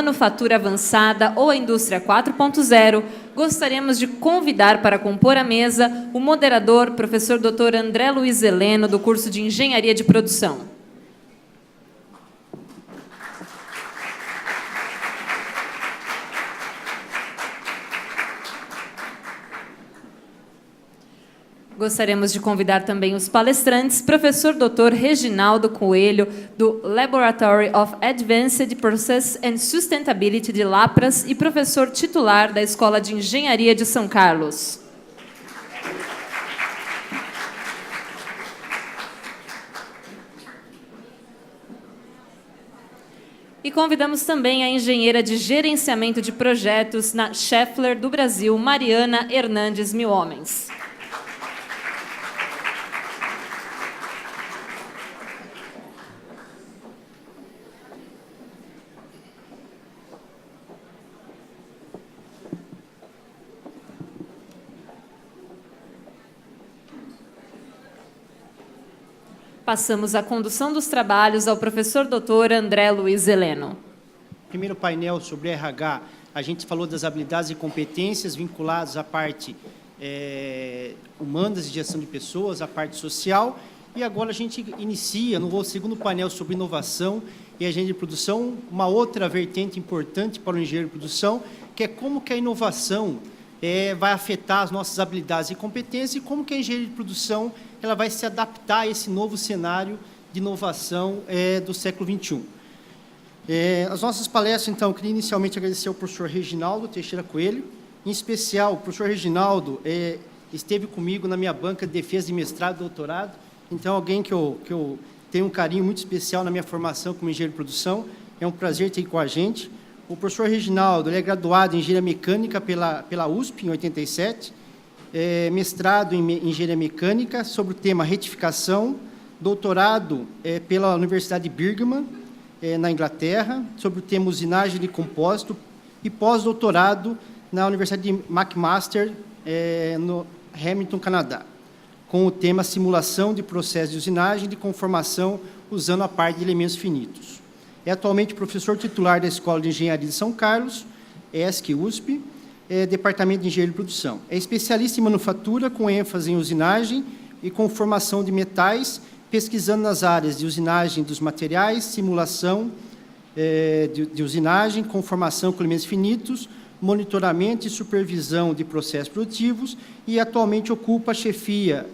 manufatura avançada ou a indústria 4.0, gostaríamos de convidar para compor a mesa o moderador, professor Dr. André Luiz Heleno, do curso de Engenharia de Produção. Gostaríamos de convidar também os palestrantes, professor Dr. Reginaldo Coelho, do Laboratory of Advanced Process and Sustainability de Lapras e professor titular da Escola de Engenharia de São Carlos. E convidamos também a engenheira de gerenciamento de projetos na Schaeffler do Brasil, Mariana Hernandes Milhomens. Passamos a condução dos trabalhos ao professor Dr. André Luiz Heleno. Primeiro painel sobre RH, a gente falou das habilidades e competências vinculadas à parte humanas de gestão de pessoas, à parte social, e agora a gente inicia no segundo painel sobre inovação e agente de produção, uma outra vertente importante para o engenheiro de produção, que é como que a inovação vai afetar as nossas habilidades e competências e como que a engenharia de produção ela vai se adaptar a esse novo cenário de inovação do século XXI. As nossas palestras, então, eu queria inicialmente agradecer ao professor Reginaldo Teixeira Coelho, em especial, o professor Reginaldo esteve comigo na minha banca de defesa de mestrado e doutorado, então, alguém que eu tenho um carinho muito especial na minha formação como engenheiro de produção, é um prazer ter com a gente. O professor Reginaldo ele é graduado em Engenharia Mecânica pela USP, em 87, mestrado em Engenharia Mecânica sobre o tema retificação, doutorado pela Universidade de Birmingham, na Inglaterra, sobre o tema usinagem de compósito, e pós-doutorado na Universidade de McMaster, no Hamilton, Canadá, com o tema simulação de processos de usinagem de conformação usando a parte de elementos finitos. É atualmente professor titular da Escola de Engenharia de São Carlos, ESC-USP, Departamento de Engenharia de Produção. É especialista em manufatura, com ênfase em usinagem e conformação de metais, pesquisando nas áreas de usinagem dos materiais, simulação de usinagem, conformação com elementos finitos, monitoramento e supervisão de processos produtivos e atualmente ocupa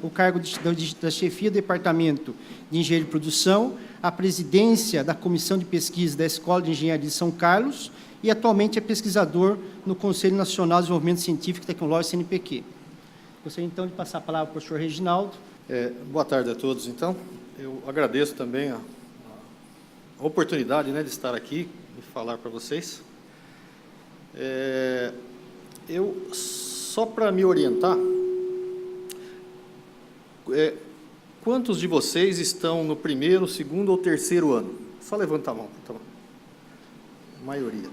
o cargo da chefia do Departamento de Engenharia de Produção, a presidência da Comissão de Pesquisa da Escola de Engenharia de São Carlos e atualmente é pesquisador no Conselho Nacional de Desenvolvimento Científico e Tecnológico, CNPq. Gostaria, então, de passar a palavra ao professor Reginaldo. Boa tarde a todos, então. Eu agradeço também a oportunidade de estar aqui e falar para vocês. Só para me orientar, quantos de vocês estão no primeiro, segundo ou terceiro ano? Só levanta a mão, tá bom. A maioria.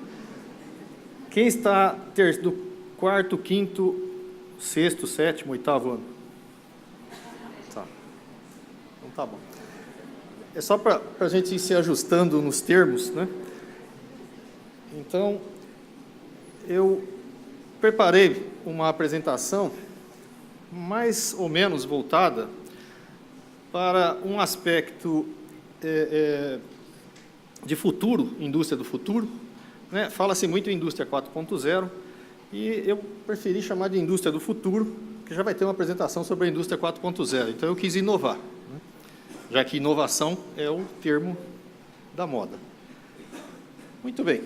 Quem está do quarto, quinto, sexto, sétimo, oitavo ano? Tá. Então tá bom. É só para a gente ir se ajustando nos termos, né? Então, eu preparei uma apresentação mais ou menos voltada para um aspecto de futuro, indústria do futuro, né? Fala-se muito em indústria 4.0 e eu preferi chamar de indústria do futuro, que já vai ter uma apresentação sobre a indústria 4.0. Então, eu quis inovar, né? Já que inovação é o termo da moda. Muito bem.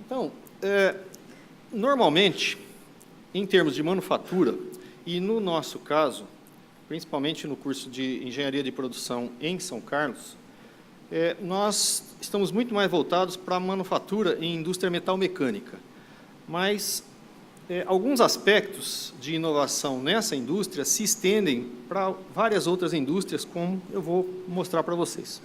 Então, normalmente, em termos de manufatura, e no nosso caso, principalmente no curso de Engenharia de Produção em São Carlos, nós estamos muito mais voltados para a manufatura em indústria metalmecânica. Mas alguns aspectos de inovação nessa indústria se estendem para várias outras indústrias, como eu vou mostrar para vocês.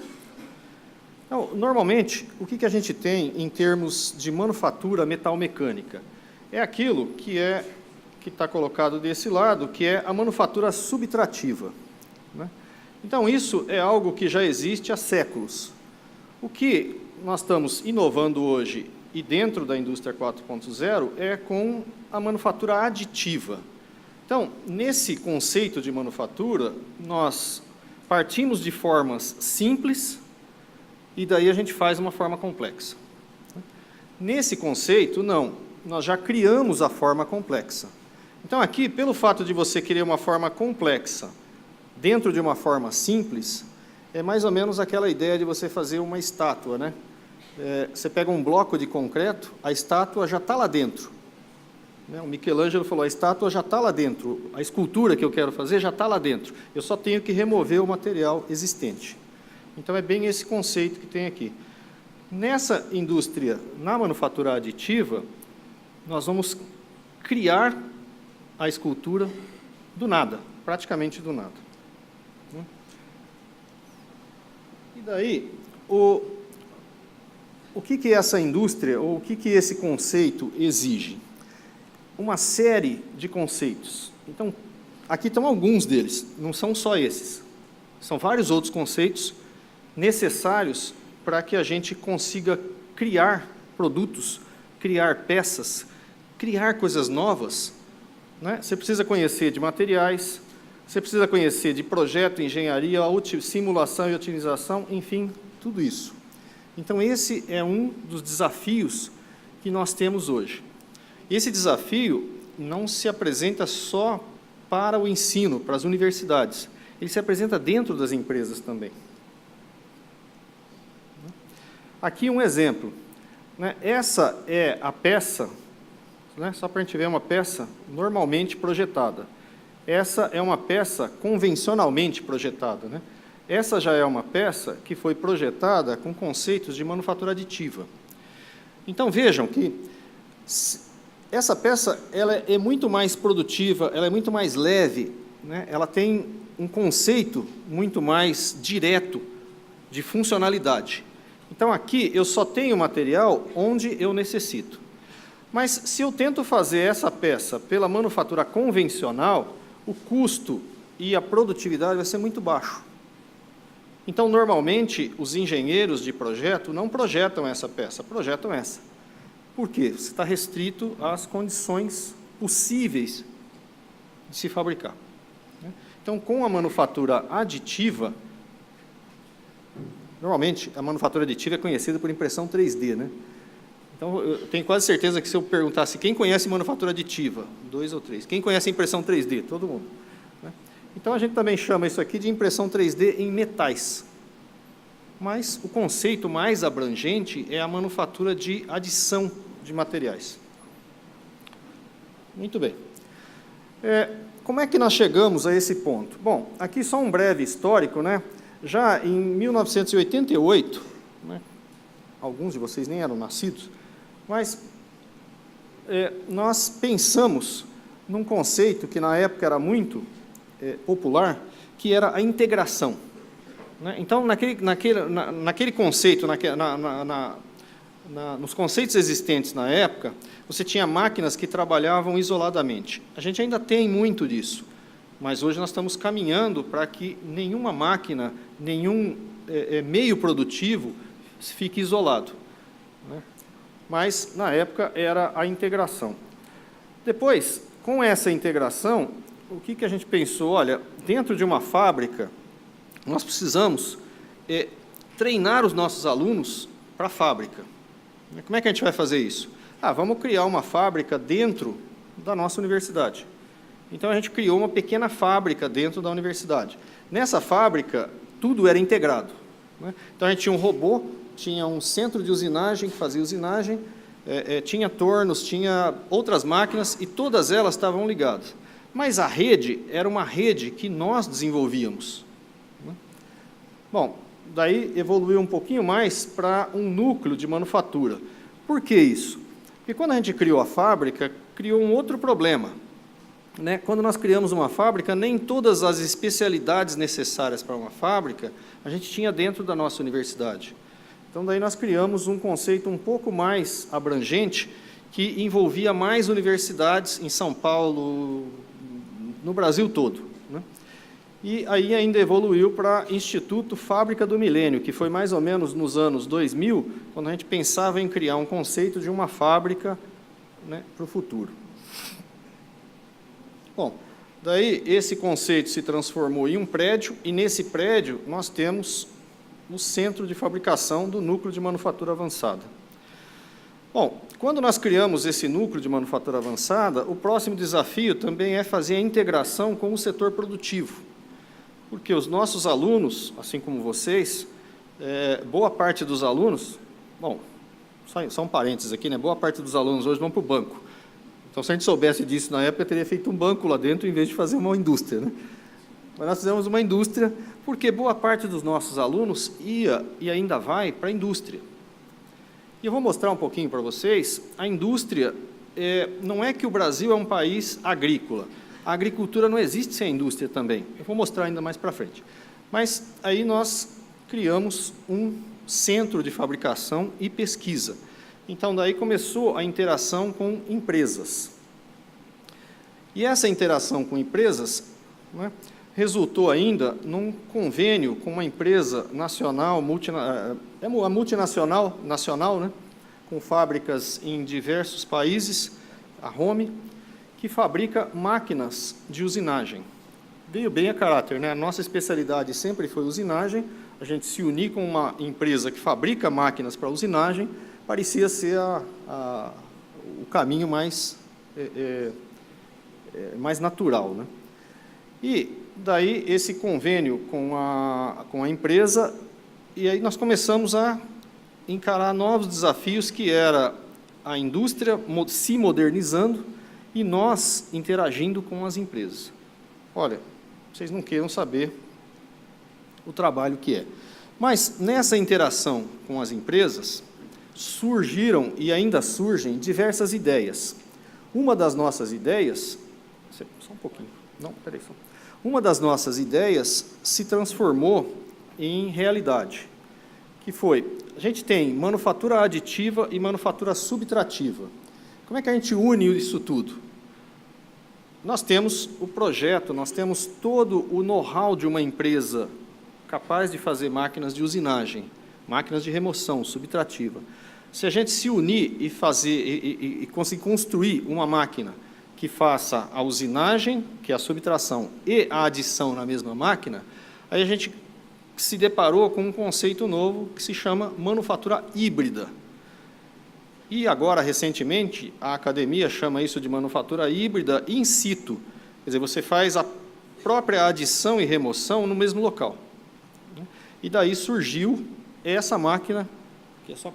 Então, normalmente, o que a gente tem em termos de manufatura metalmecânica? É aquilo que está colocado desse lado, que é a manufatura subtrativa, né? Então, isso é algo que já existe há séculos. O que nós estamos inovando hoje e dentro da indústria 4.0 é com a manufatura aditiva. Então, nesse conceito de manufatura, nós partimos de formas simples e daí a gente faz uma forma complexa. Nesse conceito, não, nós já criamos a forma complexa. Então, aqui, pelo fato de você querer uma forma complexa dentro de uma forma simples, é mais ou menos aquela ideia de você fazer uma estátua, né? Você pega um bloco de concreto, a estátua já está lá dentro. O Michelangelo falou, a estátua já está lá dentro, a escultura que eu quero fazer já está lá dentro, eu só tenho que remover o material existente. Então, é bem esse conceito que tem aqui. Nessa indústria, na manufatura aditiva, nós vamos criar a escultura do nada, praticamente do nada. E daí, o que essa indústria, ou o que esse conceito exige? Uma série de conceitos. Então, aqui estão alguns deles, não são só esses. São vários outros conceitos necessários para que a gente consiga criar produtos, criar peças, criar coisas novas, né? Você precisa conhecer de materiais, você precisa conhecer de projeto, engenharia, simulação e otimização, enfim, tudo isso. Então, esse é um dos desafios que nós temos hoje. Esse desafio não se apresenta só para o ensino, para as universidades, ele se apresenta dentro das empresas também. Aqui um exemplo, né? Essa é a peça, né? Só para a gente ver uma peça normalmente projetada. Essa é uma peça convencionalmente projetada, né? Essa já é uma peça que foi projetada com conceitos de manufatura aditiva. Então, vejam que essa peça ela é muito mais produtiva, ela é muito mais leve, né? Ela tem um conceito muito mais direto de funcionalidade. Então, aqui eu só tenho material onde eu necessito. Mas, se eu tento fazer essa peça pela manufatura convencional, o custo e a produtividade vai ser muito baixo. Então, normalmente, os engenheiros de projeto não projetam essa peça, projetam essa. Por quê? Você está restrito às condições possíveis de se fabricar. Então, com a manufatura aditiva, normalmente, a manufatura aditiva é conhecida por impressão 3D, né? Então, eu tenho quase certeza que se eu perguntasse quem conhece manufatura aditiva, 2 ou 3, quem conhece impressão 3D? Todo mundo. Né? Então, a gente também chama isso aqui de impressão 3D em metais. Mas o conceito mais abrangente é a manufatura de adição de materiais. Muito bem. Como é que nós chegamos a esse ponto? Bom, aqui só um breve histórico, né? Já em 1988, né, alguns de vocês nem eram nascidos, mas nós pensamos num conceito que na época era muito popular, que era a integração. Né? Então, naquele conceito, nos conceitos existentes na época, você tinha máquinas que trabalhavam isoladamente. A gente ainda tem muito disso. Mas hoje nós estamos caminhando para que nenhuma máquina, nenhum meio produtivo fique isolado. Né? Mas, na época, era a integração. Depois, com essa integração, o que a gente pensou? Olha, dentro de uma fábrica, nós precisamos treinar os nossos alunos para a fábrica. Como é que a gente vai fazer isso? Vamos criar uma fábrica dentro da nossa universidade. Então, a gente criou uma pequena fábrica dentro da universidade. Nessa fábrica, tudo era integrado. Né? Então, a gente tinha um robô, tinha um centro de usinagem que fazia usinagem, tinha tornos, tinha outras máquinas, e todas elas estavam ligadas. Mas a rede era uma rede que nós desenvolvíamos. Né? Bom, daí evoluiu um pouquinho mais para um núcleo de manufatura. Por que isso? Porque quando a gente criou a fábrica, criou um outro problema. Né? Quando nós criamos uma fábrica, nem todas as especialidades necessárias para uma fábrica a gente tinha dentro da nossa universidade. Então, daí nós criamos um conceito um pouco mais abrangente, que envolvia mais universidades em São Paulo, no Brasil todo. Né? E aí ainda evoluiu para Instituto Fábrica do Milênio, que foi mais ou menos nos anos 2000, quando a gente pensava em criar um conceito de uma fábrica, né, para o futuro. Bom, daí esse conceito se transformou em um prédio, e nesse prédio nós temos o centro de fabricação do núcleo de manufatura avançada. Bom, quando nós criamos esse núcleo de manufatura avançada, o próximo desafio também é fazer a integração com o setor produtivo, porque os nossos alunos, assim como vocês, boa parte dos alunos, bom, só um parênteses aqui, né? Boa parte dos alunos hoje vão para o banco. Então, se a gente soubesse disso na época, teria feito um banco lá dentro em vez de fazer uma indústria, né? Mas nós fizemos uma indústria porque boa parte dos nossos alunos ia e ainda vai para a indústria. E eu vou mostrar um pouquinho para vocês. A indústria, não é que o Brasil é um país agrícola. A agricultura não existe sem a indústria também. Eu vou mostrar ainda mais para frente. Mas aí nós criamos um centro de fabricação e pesquisa. Então, daí começou a interação com empresas. E essa interação com empresas, né, resultou ainda num convênio com uma empresa nacional, a multinacional, né, com fábricas em diversos países, a Home, que fabrica máquinas de usinagem. Veio bem a caráter, né? A nossa especialidade sempre foi usinagem. A gente se unir com uma empresa que fabrica máquinas para usinagem parecia ser o caminho mais natural, né? E daí esse convênio com a empresa, e aí nós começamos a encarar novos desafios, que era a indústria se modernizando e nós interagindo com as empresas. Olha, vocês não queiram saber o trabalho que é. Mas nessa interação com as empresas, surgiram e ainda surgem diversas ideias. Uma das nossas ideias, só um pouquinho, não, peraí só. Uma das nossas ideias se transformou em realidade, que foi, a gente tem manufatura aditiva e manufatura subtrativa. Como é que a gente une isso tudo? Nós temos o projeto, nós temos todo o know-how de uma empresa capaz de fazer máquinas de usinagem, máquinas de remoção subtrativa. Se a gente se unir e conseguir construir uma máquina que faça a usinagem, que é a subtração, e a adição na mesma máquina, aí a gente se deparou com um conceito novo que se chama manufatura híbrida. E agora, recentemente, a academia chama isso de manufatura híbrida in situ. Quer dizer, você faz a própria adição e remoção no mesmo local. E daí surgiu essa máquina, que é só...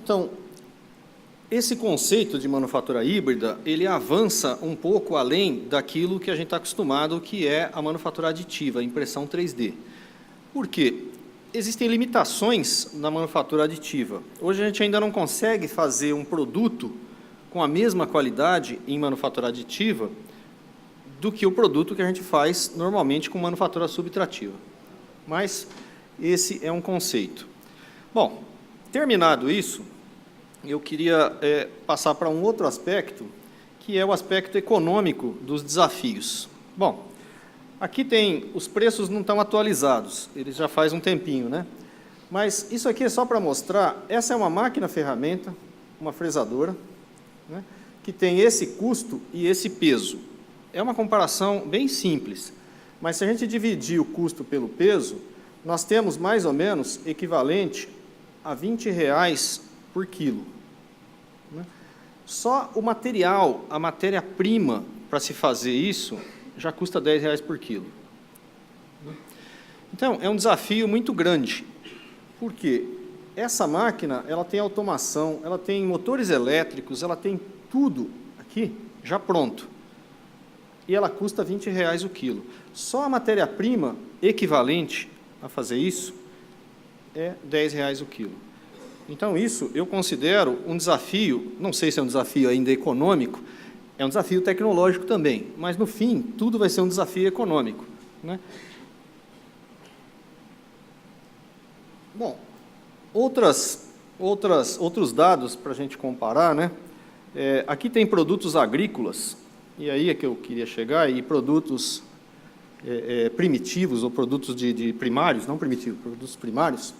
Então, esse conceito de manufatura híbrida, ele avança um pouco além daquilo que a gente está acostumado, que é a manufatura aditiva, a impressão 3D. Por quê? Existem limitações na manufatura aditiva. Hoje a gente ainda não consegue fazer um produto com a mesma qualidade em manufatura aditiva do que o produto que a gente faz normalmente com manufatura subtrativa. Mas esse é um conceito. Bom, terminado isso, eu queria passar para um outro aspecto, que é o aspecto econômico dos desafios. Bom, aqui tem, os preços não estão atualizados, eles já faz um tempinho, né? Mas isso aqui é só para mostrar, essa é uma máquina-ferramenta, uma fresadora, né, que tem esse custo e esse peso. É uma comparação bem simples, mas se a gente dividir o custo pelo peso, nós temos mais ou menos equivalente a R$20 por quilo. Né? Só o material, a matéria-prima para se fazer isso, já custa R$10 por quilo. Então, é um desafio muito grande, porque essa máquina, ela tem automação, ela tem motores elétricos, ela tem tudo aqui já pronto. E ela custa R$20 o quilo. Só a matéria-prima equivalente a fazer isso é R$10 o quilo. Então, isso eu considero um desafio, não sei se é um desafio ainda econômico, é um desafio tecnológico também, mas, no fim, tudo vai ser um desafio econômico. Né? Bom, outros dados para a gente comparar, né? Aqui tem produtos agrícolas, e aí é que eu queria chegar, e produtos primitivos, ou produtos de primários, não primitivos, produtos primários.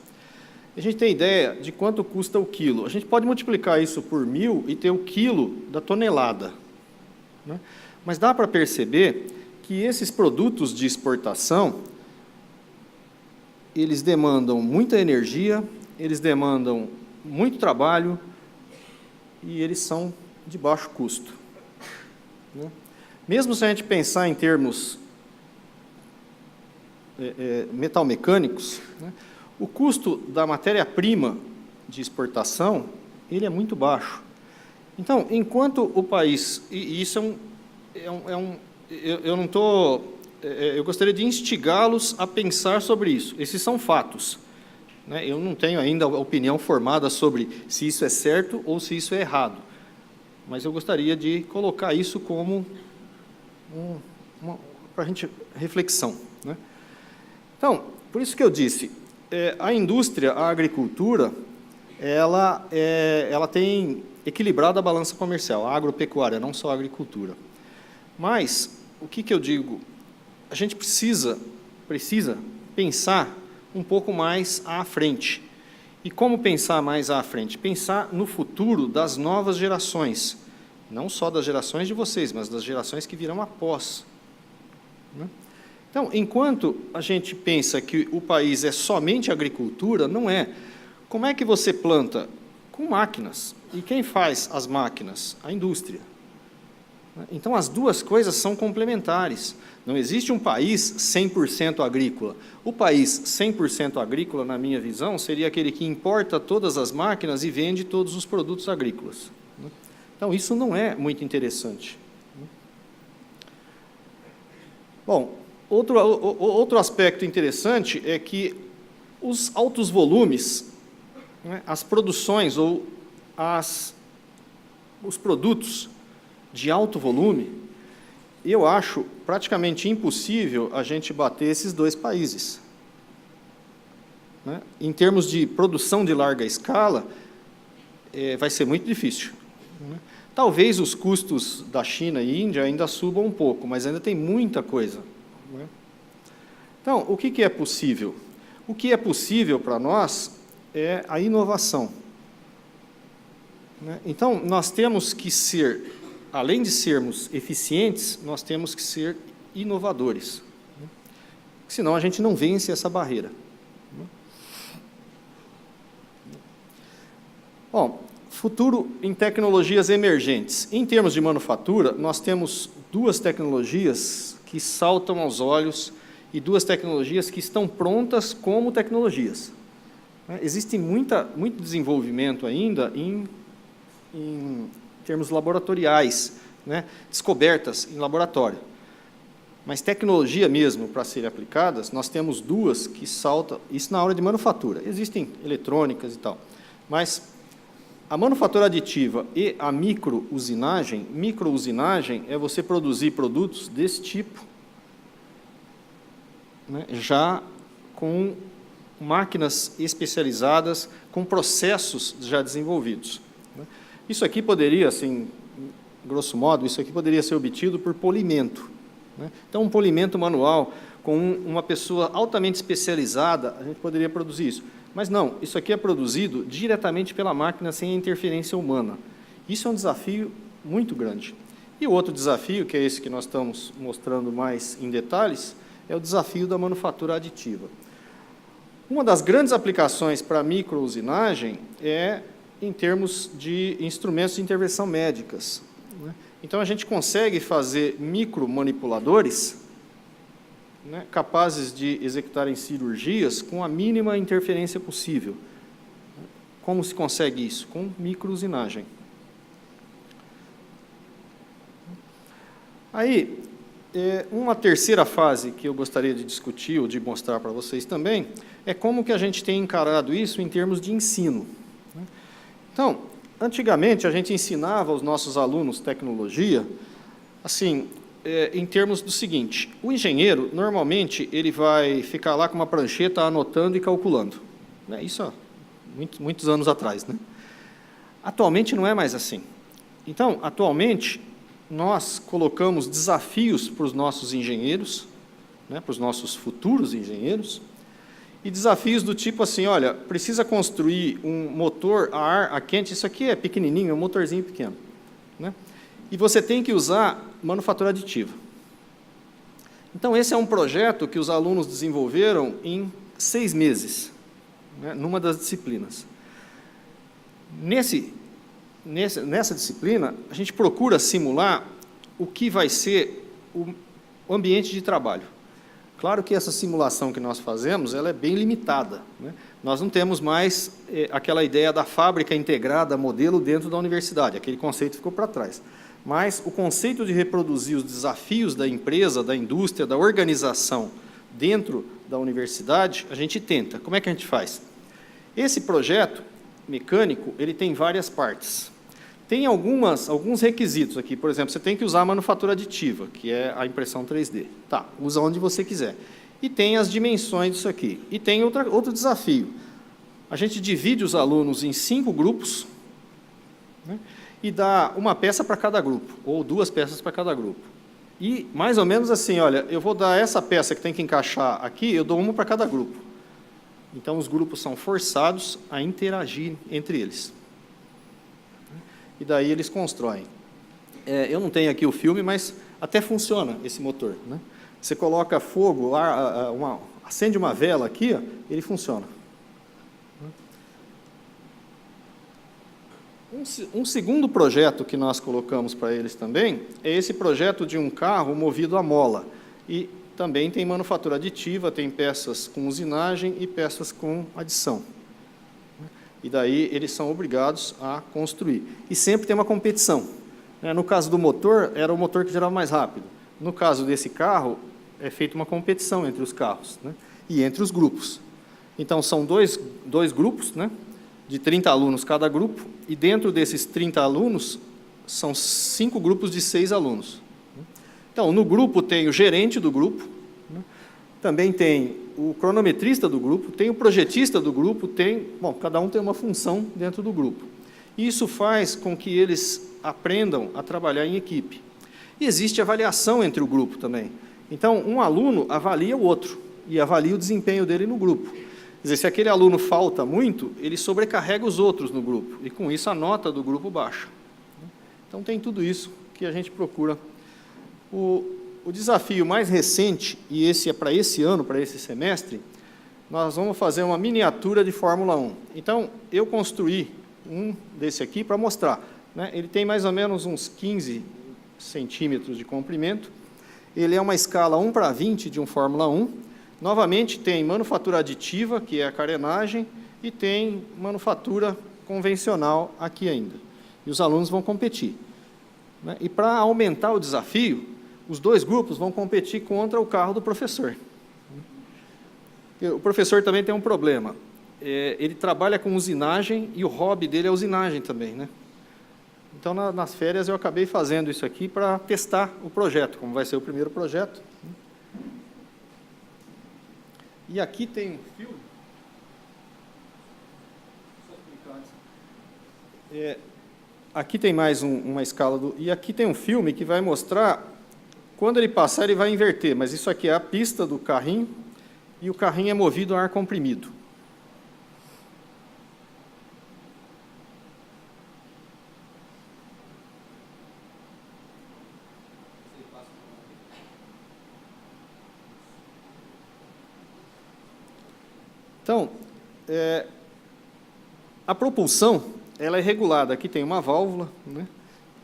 A gente tem ideia de quanto custa o quilo. A gente pode multiplicar isso por 1.000 e ter o quilo da tonelada. Né? Mas dá para perceber que esses produtos de exportação, eles demandam muita energia, eles demandam muito trabalho e eles são de baixo custo. Né? Mesmo se a gente pensar em termos metalmecânicos, né, o custo da matéria-prima de exportação, ele é muito baixo. Então, enquanto o país, e isso eu não estou, eu gostaria de instigá-los a pensar sobre isso. Esses são fatos. Né? Eu não tenho ainda opinião formada sobre se isso é certo ou se isso é errado. Mas eu gostaria de colocar isso como para a gente reflexão. Né? Então, por isso que eu disse, a indústria, a agricultura, ela tem equilibrado a balança comercial, a agropecuária, não só a agricultura. Mas, o que eu digo? A gente precisa pensar um pouco mais à frente. E como pensar mais à frente? Pensar no futuro das novas gerações, não só das gerações de vocês, mas das gerações que virão após. Né? Então, enquanto a gente pensa que o país é somente agricultura, não é. Como é que você planta? Com máquinas. E quem faz as máquinas? A indústria. Então, as duas coisas são complementares. Não existe um país 100% agrícola. O país 100% agrícola, na minha visão, seria aquele que importa todas as máquinas e vende todos os produtos agrícolas. Então, isso não é muito interessante. Bom, outro aspecto interessante é que os altos volumes, né, as produções ou os produtos de alto volume, eu acho praticamente impossível a gente bater esses dois países. Né? Em termos de produção de larga escala, vai ser muito difícil. Né? Talvez os custos da China e Índia ainda subam um pouco, mas ainda tem muita coisa. Né? Então, o que é possível? O que é possível para nós é a inovação. Né? Então, nós temos que ser, além de sermos eficientes, nós temos que ser inovadores. Né? Senão, a gente não vence essa barreira. Né? Bom, futuro em tecnologias emergentes. Em termos de manufatura, nós temos duas tecnologias que saltam aos olhos e duas tecnologias que estão prontas como tecnologias. Existe muito desenvolvimento ainda em termos laboratoriais, né? Descobertas em laboratório. Mas tecnologia mesmo, para serem aplicadas, nós temos duas que saltam, isso na área de manufatura. Existem eletrônicas e tal, mas a manufatura aditiva e a microusinagem é você produzir produtos desse tipo, né, já com máquinas especializadas, com processos já desenvolvidos. Isso aqui poderia, assim, grosso modo, isso aqui poderia ser obtido por polimento. Então, um polimento manual, com uma pessoa altamente especializada, a gente poderia produzir isso. Mas não, isso aqui é produzido diretamente pela máquina, sem a interferência humana. Isso é um desafio muito grande. E o outro desafio, que é esse que nós estamos mostrando mais em detalhes, é o desafio da manufatura aditiva. Uma das grandes aplicações para a microusinagem é em termos de instrumentos de intervenção médicas. Então, a gente consegue fazer micromanipuladores, né, capazes de executarem cirurgias com a mínima interferência possível. Como se consegue isso? Com microusinagem. Aí, uma terceira fase que eu gostaria de discutir, ou de mostrar para vocês também, é como que a gente tem encarado isso em termos de ensino. Então, antigamente, a gente ensinava aos nossos alunos tecnologia, assim, em termos do seguinte: o engenheiro, normalmente, ele vai ficar lá com uma prancheta anotando e calculando. Isso há muitos anos atrás, né? Atualmente não é mais assim. Então, atualmente, nós colocamos desafios para os nossos engenheiros, né, para os nossos futuros engenheiros, e desafios do tipo assim: olha, precisa construir um motor a ar, a quente, isso aqui é pequenininho, é um motorzinho pequeno, né? E você tem que usar manufatura aditiva. Então, esse é um projeto que os alunos desenvolveram em 6 meses, né, numa das disciplinas. Nessa disciplina, a gente procura simular o que vai ser o ambiente de trabalho. Claro que essa simulação que nós fazemos, ela é bem limitada, né? Nós não temos mais aquela ideia da fábrica integrada, modelo, dentro da universidade. Aquele conceito ficou para trás. Mas o conceito de reproduzir os desafios da empresa, da indústria, da organização dentro da universidade, a gente tenta. Como é que a gente faz? Esse projeto mecânico, ele tem várias partes. Tem alguns requisitos aqui. Por exemplo, você tem que usar a manufatura aditiva, que é a impressão 3D. Tá, usa onde você quiser. E tem as dimensões disso aqui. E tem outro desafio. A gente divide os alunos em 5 grupos, né, e dá uma peça para cada grupo, ou 2 peças para cada grupo. E, mais ou menos assim, olha, eu vou dar essa peça que tem que encaixar aqui, eu dou uma para cada grupo. Então, os grupos são forçados a interagir entre eles. E daí eles constroem. Eu não tenho aqui o filme, mas até funciona esse motor, né? Você coloca fogo, acende uma vela aqui, ó, ele funciona. Um segundo projeto que nós colocamos para eles também é esse projeto de um carro movido a mola. E também tem manufatura aditiva, tem peças com usinagem e peças com adição. E daí eles são obrigados a construir. E sempre tem uma competição. No caso do motor, era o motor que girava mais rápido. No caso desse carro, é feita uma competição entre os carros, né, e entre os grupos. Então, são dois grupos, né, de 30 alunos cada grupo, e dentro desses 30 alunos, são 5 grupos de 6 alunos. Então, no grupo tem o gerente do grupo, né, também tem o cronometrista do grupo, tem o projetista do grupo, cada um tem uma função dentro do grupo. Isso faz com que eles aprendam a trabalhar em equipe. E existe avaliação entre o grupo também. Então, um aluno avalia o outro, e avalia o desempenho dele no grupo. Quer dizer, se aquele aluno falta muito, ele sobrecarrega os outros no grupo, e com isso a nota do grupo baixa. Então, tem tudo isso que a gente procura. O desafio mais recente, e esse é para esse ano, para esse semestre, nós vamos fazer uma miniatura de Fórmula 1. Então, eu construí um desse aqui para mostrar, né? Ele tem mais ou menos uns 15 centímetros de comprimento, ele é uma escala 1:20 de um Fórmula 1, novamente tem manufatura aditiva, que é a carenagem, e tem manufatura convencional aqui ainda. E os alunos vão competir, né? E para aumentar o desafio, os dois grupos vão competir contra o carro do professor. O professor também tem um problema. Ele trabalha com usinagem e o hobby dele é usinagem também, né? Então, nas férias, eu acabei fazendo isso aqui para testar o projeto, como vai ser o primeiro projeto. E aqui tem um filme. Aqui tem mais uma escala. E aqui tem um filme que vai mostrar, quando ele passar, ele vai inverter, mas isso aqui é a pista do carrinho, e o carrinho é movido a ar comprimido. Então, a propulsão, ela é regulada. Aqui tem uma válvula, né,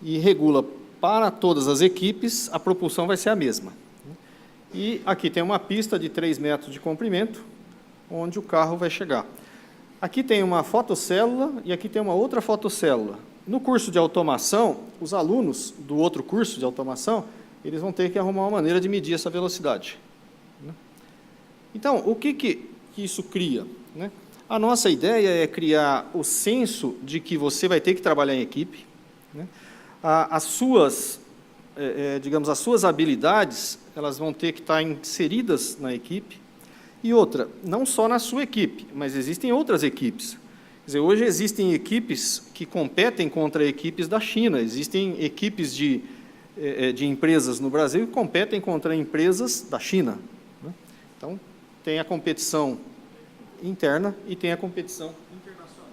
e regula para todas as equipes, a propulsão vai ser a mesma. E aqui tem uma pista de 3 metros de comprimento, onde o carro vai chegar. Aqui tem uma fotocélula e aqui tem uma outra fotocélula. No curso de automação, os alunos do outro curso de automação, eles vão ter que arrumar uma maneira de medir essa velocidade. Então, o que isso cria, né? A nossa ideia é criar o senso de que você vai ter que trabalhar em equipe, né? As suas, digamos, as suas habilidades, elas vão ter que estar inseridas na equipe. E outra, não só na sua equipe, mas existem outras equipes. Quer dizer, hoje existem equipes que competem contra equipes da China, existem equipes de empresas no Brasil que competem contra empresas da China, né? Então, tem a competição interna e tem a competição internacional.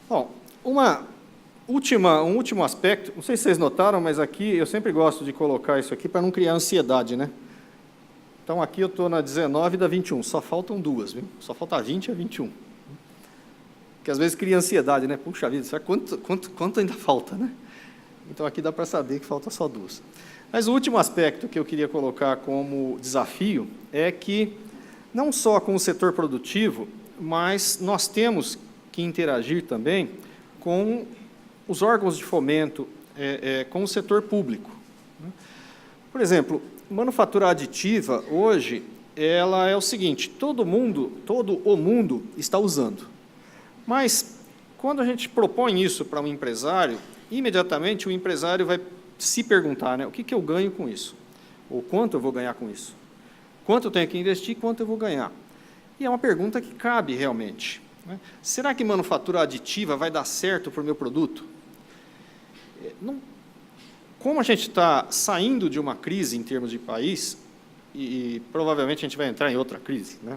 Bom, um último aspecto, não sei se vocês notaram, mas aqui eu sempre gosto de colocar isso aqui para não criar ansiedade, né? Então, aqui eu estou na 19 da 21, só faltam 2, viu? Só falta 20 e a 21. Que às vezes cria ansiedade, né? Puxa vida, será quanto ainda falta, né? Então, aqui dá para saber que falta só 2. Mas o último aspecto que eu queria colocar como desafio é que, não só com o setor produtivo, mas nós temos que interagir também com os órgãos de fomento, com o setor público. Por exemplo, manufatura aditiva, hoje, ela é o seguinte, todo o mundo está usando. Mas, quando a gente propõe isso para um empresário, imediatamente o empresário vai se perguntar, né, o que eu ganho com isso? Ou quanto eu vou ganhar com isso? Quanto eu tenho que investir, quanto eu vou ganhar? E é uma pergunta que cabe realmente, né? Será que manufatura aditiva vai dar certo para o meu produto? Como a gente está saindo de uma crise em termos de país, e provavelmente a gente vai entrar em outra crise, né?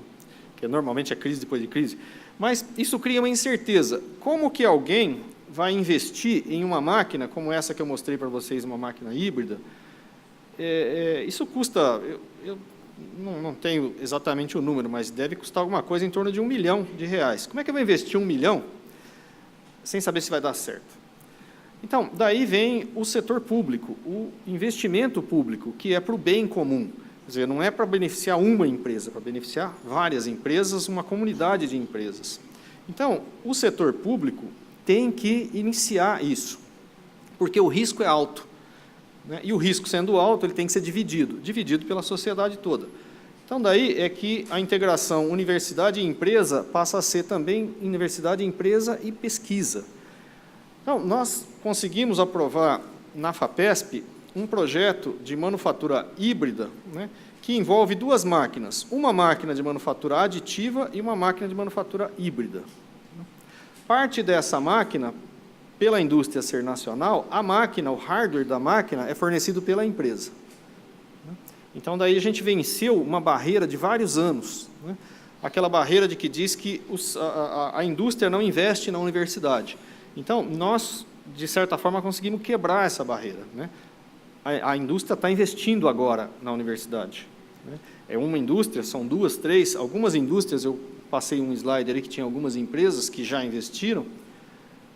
Que normalmente é crise depois de crise, mas isso cria uma incerteza. Como que alguém vai investir em uma máquina, como essa que eu mostrei para vocês, uma máquina híbrida? Isso custa, eu não tenho exatamente o número, mas deve custar alguma coisa em torno de R$1 milhão. Como é que eu vou investir R$1 milhão sem saber se vai dar certo? Então, daí vem o setor público, o investimento público, que é para o bem comum. Quer dizer, não é para beneficiar uma empresa, é para beneficiar várias empresas, uma comunidade de empresas. Então, o setor público tem que iniciar isso, porque o risco é alto, né? E o risco sendo alto, ele tem que ser dividido pela sociedade toda. Então, daí é que a integração universidade e empresa passa a ser também universidade, empresa e pesquisa. Então, nós conseguimos aprovar na FAPESP um projeto de manufatura híbrida, né, que envolve 2 máquinas, uma máquina de manufatura aditiva e uma máquina de manufatura híbrida. Parte dessa máquina, pela indústria ser nacional, a máquina, o hardware da máquina é fornecido pela empresa. Então, daí a gente venceu uma barreira de vários anos, né? Aquela barreira de que diz que a indústria não investe na universidade. Então, nós, de certa forma, conseguimos quebrar essa barreira, né? A indústria está investindo agora na universidade, né? É uma indústria, são 2, 3, algumas indústrias, eu passei um slide ali que tinha algumas empresas que já investiram,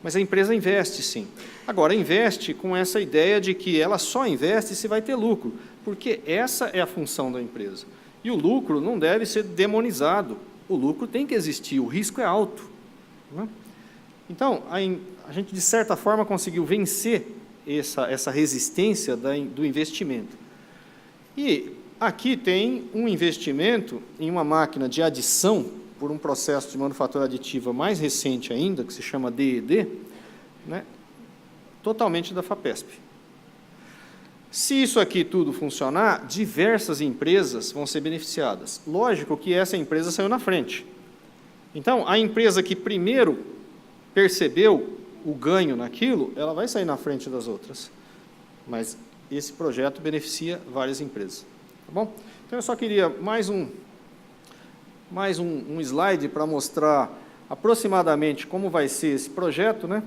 mas a empresa investe sim. Agora, investe com essa ideia de que ela só investe se vai ter lucro, porque essa é a função da empresa. E o lucro não deve ser demonizado. O lucro tem que existir, o risco é alto, né? Então, a gente, de certa forma, conseguiu vencer essa resistência do investimento. E aqui tem um investimento em uma máquina de adição, por um processo de manufatura aditiva mais recente ainda, que se chama DED, né, totalmente da FAPESP. Se isso aqui tudo funcionar, diversas empresas vão ser beneficiadas. Lógico que essa empresa saiu na frente. Então, a empresa que primeiro percebeu o ganho naquilo, ela vai sair na frente das outras. Mas esse projeto beneficia várias empresas. Tá bom? Então, eu só queria mais um slide para mostrar aproximadamente como vai ser esse projeto, né?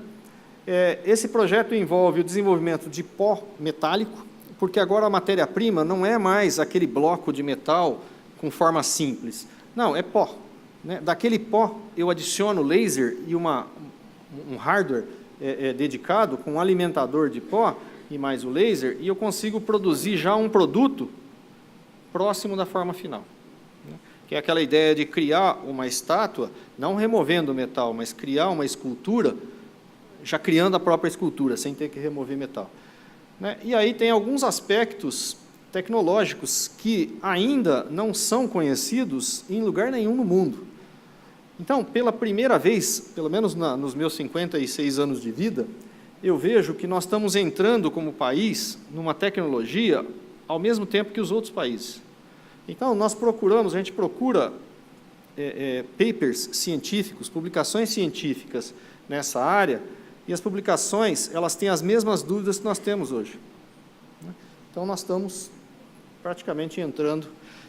Esse projeto envolve o desenvolvimento de pó metálico, porque agora a matéria-prima não é mais aquele bloco de metal com forma simples. Não, é pó, né? Daquele pó eu adiciono laser e um hardware dedicado com um alimentador de pó e mais o laser, e eu consigo produzir já um produto próximo da forma final, né? Que é aquela ideia de criar uma estátua, não removendo o metal, mas criar uma escultura, já criando a própria escultura, sem ter que remover metal, né? E aí tem alguns aspectos tecnológicos que ainda não são conhecidos em lugar nenhum no mundo. Então, pela primeira vez, pelo menos nos meus 56 anos de vida, eu vejo que nós estamos entrando como país numa tecnologia ao mesmo tempo que os outros países. Então, a gente procura papers científicos, publicações científicas nessa área, e as publicações, elas têm as mesmas dúvidas que nós temos hoje, né? Então, nós estamos praticamente entrando.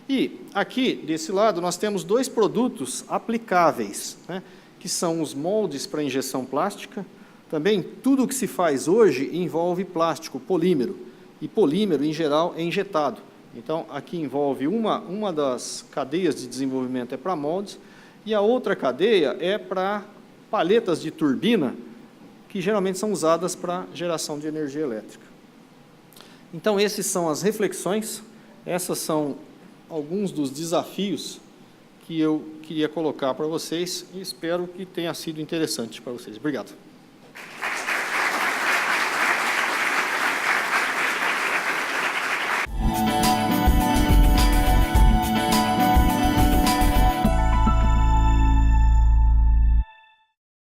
E aqui, desse lado, nós temos dois produtos aplicáveis, né, que são os moldes para injeção plástica. Também, tudo o que se faz hoje envolve plástico, polímero. E polímero, em geral, é injetado. Então, aqui envolve uma das cadeias de desenvolvimento é para moldes, e a outra cadeia é para palhetas de turbina, que geralmente são usadas para geração de energia elétrica. Então, essas são as reflexões, essas são alguns dos desafios que eu queria colocar para vocês, e espero que tenha sido interessante para vocês. Obrigado.